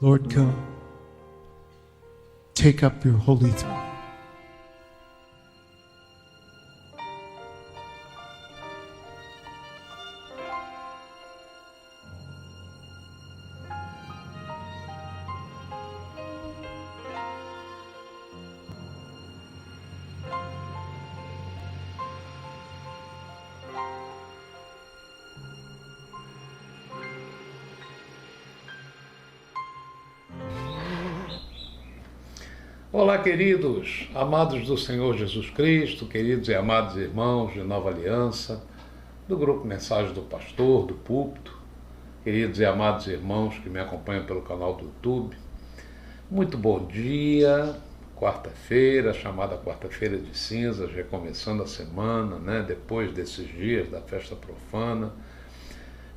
Lord, come. Take up your holy throne. Olá, queridos, amados do Senhor Jesus Cristo, queridos e amados irmãos de Nova Aliança, do grupo Mensagem do Pastor, do Púlpito, queridos e amados irmãos que me acompanham pelo canal do YouTube. Muito bom dia, quarta-feira, chamada quarta-feira de cinzas, recomeçando a semana, depois desses dias da festa profana.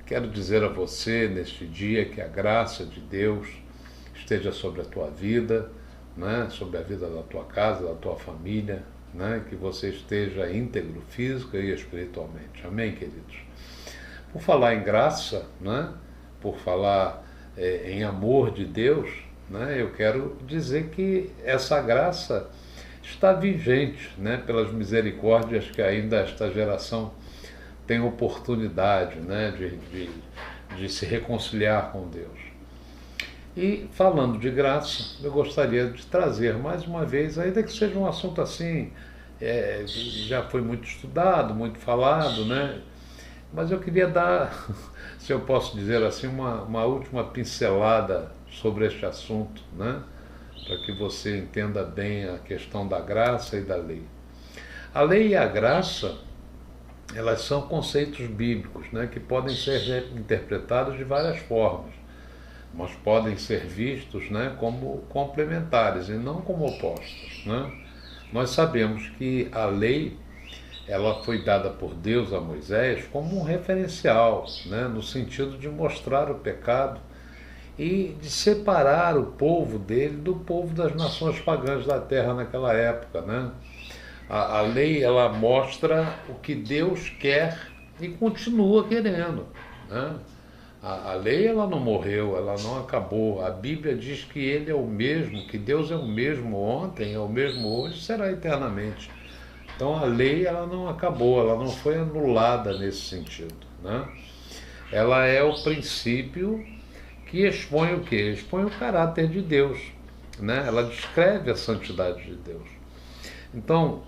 Quero dizer a você neste dia que a graça de Deus esteja sobre a tua vida, sobre a vida da tua casa, da tua família, que você esteja íntegro, física e espiritualmente. Amém, queridos? Por falar em graça, por falar em amor de Deus, eu quero dizer que essa graça está vigente, pelas misericórdias que ainda esta geração tem oportunidade, de se reconciliar com Deus. E falando de graça, eu gostaria de trazer mais uma vez, ainda que seja um assunto assim, já foi muito estudado, muito falado, mas eu queria dar, se eu posso dizer assim, uma última pincelada sobre este assunto, para que você entenda bem a questão da graça e da lei. A lei e a graça, elas são conceitos bíblicos, que podem ser interpretados de várias formas, mas podem ser vistos como complementares e não como opostos. Nós sabemos que a lei ela foi dada por Deus a Moisés como um referencial, no sentido de mostrar o pecado e de separar o povo dele do povo das nações pagãs da terra naquela época. A lei ela mostra o que Deus quer e continua querendo. A lei ela não morreu, ela não acabou. A Bíblia diz que Ele é o mesmo, que Deus é o mesmo ontem, é o mesmo hoje, será eternamente. Então a lei ela não acabou, ela não foi anulada nesse sentido. Ela é o princípio que expõe o quê? Expõe o caráter de Deus. Ela descreve a santidade de Deus. Então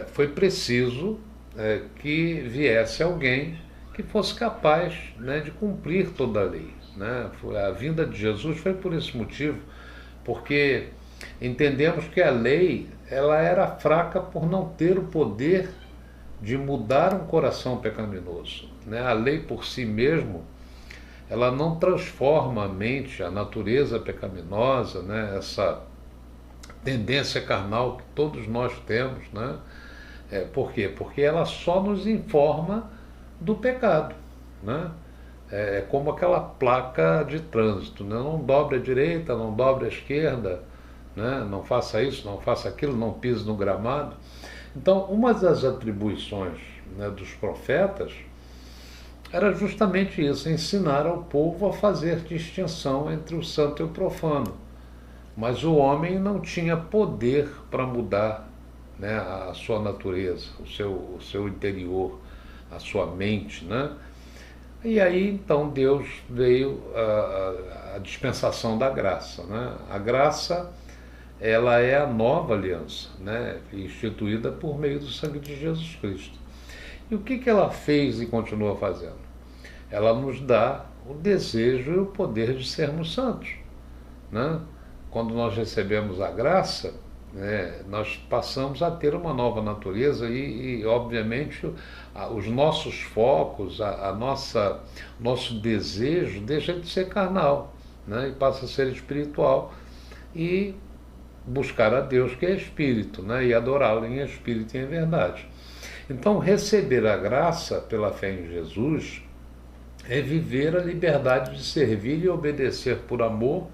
foi preciso que viesse alguém que fosse capaz de cumprir toda a lei. A vinda de Jesus foi por esse motivo, porque entendemos que a lei ela era fraca por não ter o poder de mudar um coração pecaminoso. A lei por si mesmo, ela não transforma a mente, a natureza pecaminosa, essa tendência carnal que todos nós temos. Por quê? Porque ela só nos informa do pecado. É como aquela placa de trânsito, não dobre à direita, não dobre à esquerda, não faça isso, não faça aquilo, não pise no gramado. Então, uma das atribuições dos profetas era justamente isso, ensinar ao povo a fazer distinção entre o santo e o profano. Mas o homem não tinha poder para mudar a sua natureza, o seu interior, a sua mente. E aí então Deus veio a dispensação da graça. A graça ela é a nova aliança, instituída por meio do sangue de Jesus Cristo. E o que ela fez e continua fazendo? Ela nos dá o desejo e o poder de sermos santos. Quando nós recebemos a graça, nós passamos a ter uma nova natureza e obviamente, os nossos focos, nosso desejo deixa de ser carnal, e passa a ser espiritual e buscar a Deus que é Espírito, e adorá-lo em Espírito e em verdade. Então, receber a graça pela fé em Jesus é viver a liberdade de servir e obedecer por amor.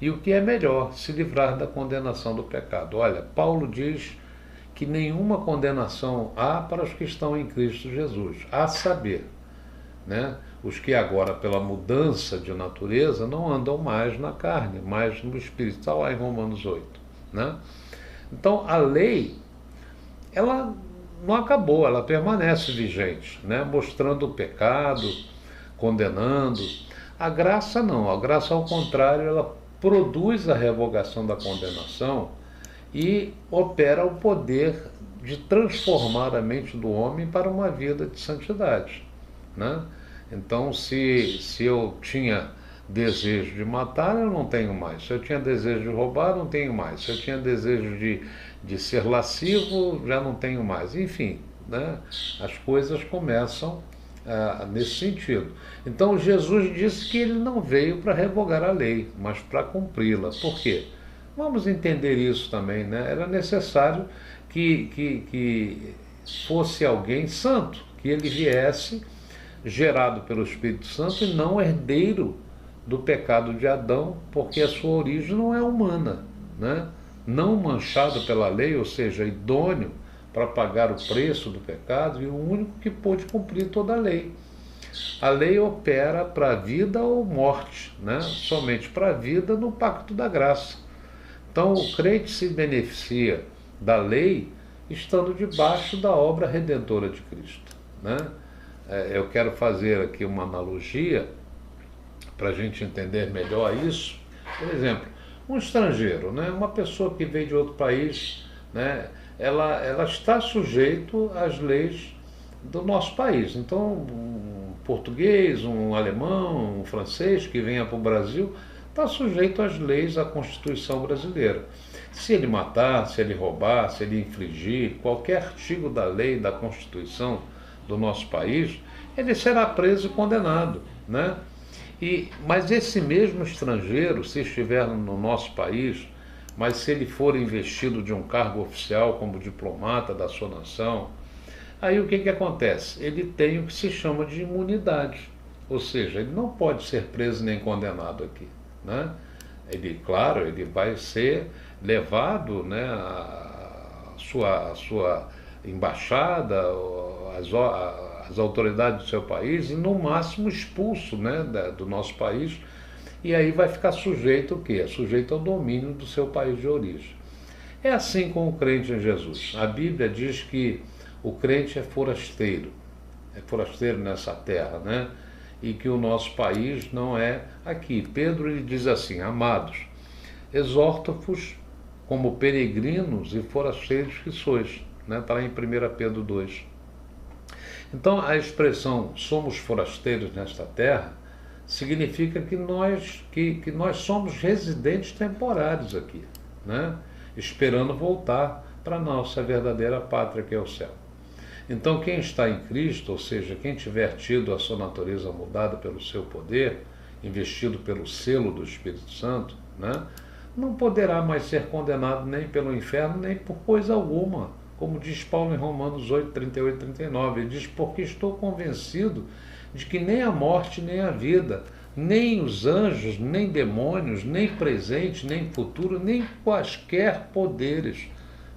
E o que é melhor, se livrar da condenação do pecado. Olha, Paulo diz que nenhuma condenação há para os que estão em Cristo Jesus, a saber, os que agora, pela mudança de natureza, não andam mais na carne, mas no Espírito. Está lá em Romanos 8. Né? Então, a lei, ela não acabou, ela permanece vigente, né? Mostrando o pecado, condenando. A graça não, a graça, ao contrário, ela produz a revogação da condenação e opera o poder de transformar a mente do homem para uma vida de santidade. Né? Então, se eu tinha desejo de matar, eu não tenho mais. Se eu tinha desejo de roubar, não tenho mais. Se eu tinha desejo de ser lascivo, já não tenho mais. Enfim, né? As coisas começam nesse sentido. Então, Jesus disse que ele não veio para revogar a lei, mas para cumpri-la. Por quê? Vamos entender isso também, né? Era necessário que fosse alguém santo, que ele viesse gerado pelo Espírito Santo e não herdeiro do pecado de Adão, porque a sua origem não é humana, né? Não manchado pela lei, ou seja, idôneo para pagar o preço do pecado, e o único que pôde cumprir toda a lei. A lei opera para a vida ou morte, né? Somente para a vida no pacto da graça. Então o crente se beneficia da lei estando debaixo da obra redentora de Cristo, né? Eu quero fazer aqui uma analogia para a gente entender melhor isso. Por exemplo, um estrangeiro, né? Uma pessoa que veio de outro país, né? Ela está sujeito às leis do nosso país. Então, um português, um alemão, um francês que venha para o Brasil está sujeito às leis da Constituição brasileira. Se ele matar, se ele roubar, se ele infringir qualquer artigo da lei da Constituição do nosso país, ele será preso e condenado, né? Mas esse mesmo estrangeiro, se estiver no nosso país, mas se ele for investido de um cargo oficial como diplomata da sua nação, aí o que acontece? Ele tem o que se chama de imunidade, ou seja, ele não pode ser preso nem condenado aqui, né? Claro, ele vai ser levado, né, à sua embaixada, às autoridades do seu país, e no máximo expulso, né, do nosso país, e aí vai ficar sujeito o quê? Sujeito ao domínio do seu país de origem. É assim com o crente em Jesus. A Bíblia diz que o crente é forasteiro nessa terra, né? E que o nosso país não é aqui. Pedro ele diz assim: amados, exorto-vos como peregrinos e forasteiros que sois, né? Está lá em 1 Pedro 2. Então a expressão somos forasteiros nesta terra significa que nós somos residentes temporários aqui, né? Esperando voltar para a nossa verdadeira pátria, que é o céu. Então quem está em Cristo, ou seja, quem tiver tido a sua natureza mudada pelo seu poder, investido pelo selo do Espírito Santo, né, não poderá mais ser condenado nem pelo inferno, nem por coisa alguma, como diz Paulo em Romanos 8, 38 e 39. Ele diz: porque estou convencido de que nem a morte, nem a vida, nem os anjos, nem demônios, nem presente, nem futuro, nem quaisquer poderes,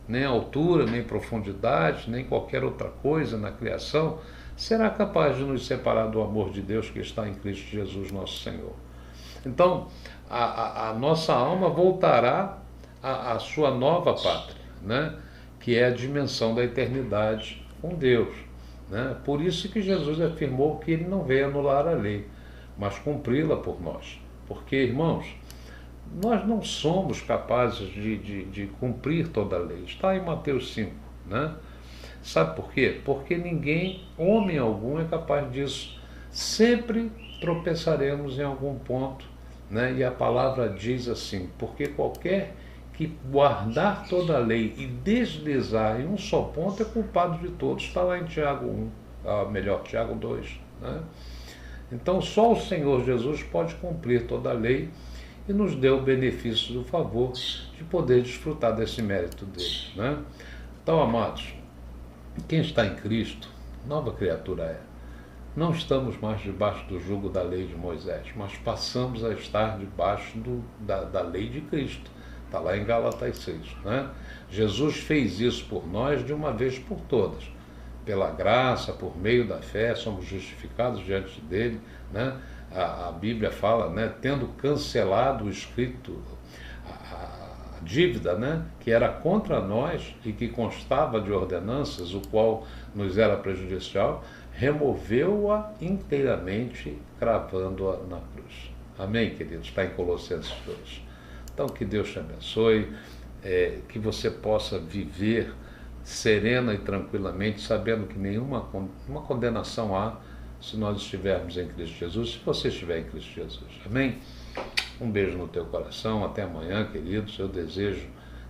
nem altura, nem profundidade, nem qualquer outra coisa na criação, será capaz de nos separar do amor de Deus que está em Cristo Jesus nosso Senhor. Então, a nossa alma voltará à sua nova pátria, né? Que é a dimensão da eternidade com Deus, né? Por isso que Jesus afirmou que ele não veio anular a lei, mas cumpri-la por nós. Porque, irmãos, nós não somos capazes de cumprir toda a lei. Está em Mateus 5, né? Sabe por quê? Porque ninguém, homem algum, é capaz disso. Sempre tropeçaremos em algum ponto, né? E a palavra diz assim: porque qualquer que guardar toda a lei e deslizar em um só ponto é culpado de todos. Está lá em Tiago 1, Tiago 2, né? Então só o Senhor Jesus pode cumprir toda a lei e nos deu o benefício do favor de poder desfrutar desse mérito dele, né? Então, amados, quem está em Cristo, nova criatura é. Não estamos mais debaixo do jugo da lei de Moisés, mas passamos a estar debaixo da lei de Cristo. Está lá em Gálatas 6, né? Jesus fez isso por nós de uma vez por todas, pela graça, por meio da fé, somos justificados diante dele, né? A Bíblia fala, né, tendo cancelado o escrito, a dívida, né, que era contra nós e que constava de ordenanças, o qual nos era prejudicial, removeu-a inteiramente, cravando-a na cruz. Amém, queridos? Está em Colossenses 2. Então, que Deus te abençoe, que você possa viver serena e tranquilamente, sabendo que nenhuma condenação há se nós estivermos em Cristo Jesus, se você estiver em Cristo Jesus. Amém? Um beijo no teu coração, até amanhã, queridos. Eu desejo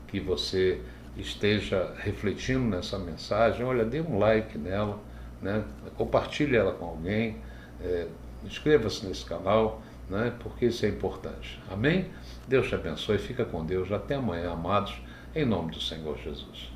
que você esteja refletindo nessa mensagem. Olha, dê um like nela, né? Compartilhe ela com alguém, inscreva-se nesse canal, né? Porque isso é importante. Amém? Deus te abençoe, fica com Deus. Até amanhã, amados, em nome do Senhor Jesus.